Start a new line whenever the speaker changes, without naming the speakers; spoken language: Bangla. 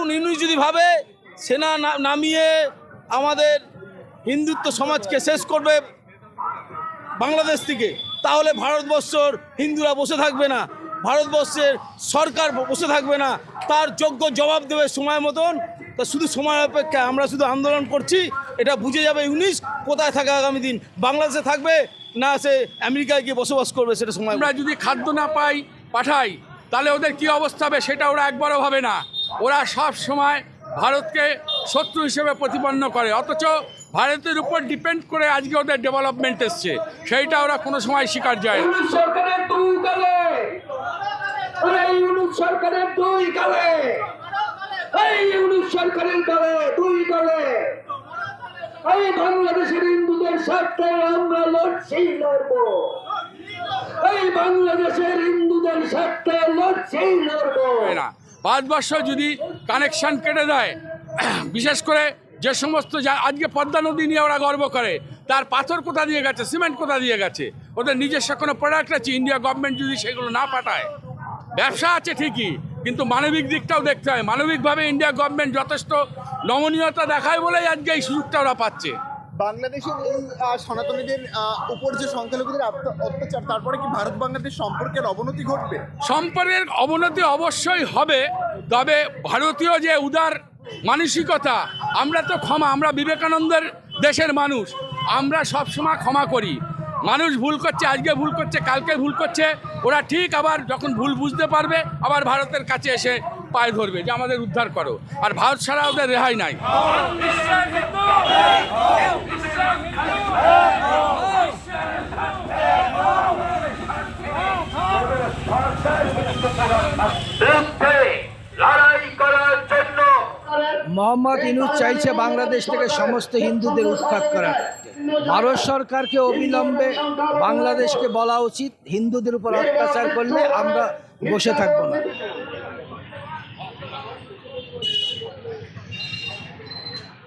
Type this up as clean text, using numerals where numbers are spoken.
দেখুন, ইউনূস যদি ভাবে সেনা নামিয়ে আমাদের হিন্দুত্ব সমাজকে শেষ করবে বাংলাদেশ থেকে, তাহলে ভারতবর্ষর হিন্দুরা বসে থাকবে না, ভারতবর্ষের সরকার বসে থাকবে না, তার যোগ্য জবাব দেবে সময় মতন। তা শুধু সময় অপেক্ষা, আমরা শুধু আন্দোলন করছি, এটা বুঝে যাবে ইউনূস কোথায় থাকে আগামী দিন, বাংলাদেশে থাকবে না সে আমেরিকায় গিয়ে বসবাস করবে, সেটা সময়।
আমরা যদি খাদ্য না পাঠাই তাহলে ওদের কি অবস্থা হবে সেটা ওরা একবারও ভাবে না। ওরা সব সময় ভারতকে শত্রু হিসেবে প্রতিপন্ন করে, অথচ ভারতের উপর ডিপেন্ড করে আজকে ওদের ডেভেলপমেন্ট এসছে, সেইটা ওরা কোনো সময় স্বীকার যায় না।
সরকারের দুই গালে, ইউনূস সরকারের দুই গালে, ইউনূস সরকারের গালে দুই গালে। এই বাংলাদেশের হিন্দুদের স্বার্থে আমরা লড়ছি, লড়বো। এই বাংলাদেশের হিন্দুদের স্বার্থে লড়ছি, লড়বো।
ভারতবর্ষ যদি কানেকশন কেটে দেয়, বিশেষ করে যে সমস্ত আজকে পদ্মা নদী নিয়ে ওরা গর্ব করে, তার পাথর কোথা দিয়ে গেছে, সিমেন্ট কোথা দিয়ে গেছে, ওদের নিজস্ব কোনো প্রোডাক্ট আছে? ইন্ডিয়া গভর্নমেন্ট যদি সেগুলো না পাঠায়, ব্যবসা আছে ঠিকই, কিন্তু মানবিক দিকটাও দেখতে হয়। মানবিকভাবে ইন্ডিয়া গভর্নমেন্ট যথেষ্ট নমনীয়তা দেখায় বলেই আজকে এই সুযোগটা ওরা পাচ্ছে।
বাংলাদেশের এই সনাতনীদের উপর যে সংখ্যালঘুদের অত্যাচার, তারপরে কি ভারত বাংলাদেশ সম্পর্কের অবনতি ঘটবে?
সম্পর্কের অবনতি অবশ্যই হবে, তবে ভারতীয় যে উদার মানসিকতা, আমরা তো আমরা বিবেকানন্দের দেশের মানুষ, আমরা সবসময় ক্ষমা করি। মানুষ ভুল করছে, আজকে ভুল করছে, কালকে ভুল করছে, ওরা ঠিক আবার যখন ভুল বুঝতে পারবে আবার ভারতের কাছে এসে পায়ে ধরবে যে আমাদের উদ্ধার করো, আর ভারত ছাড়া ওদের রেহাই নাই।
মোহাম্মদ ইউনূস চাইছে বাংলাদেশ থেকে সমস্ত হিন্দুদের উৎখাত করার। ভারত সরকারকে অবিলম্বে বাংলাদেশকে বলা উচিত, হিন্দুদের উপর অত্যাচার করলে আমরা বসে থাকবো না।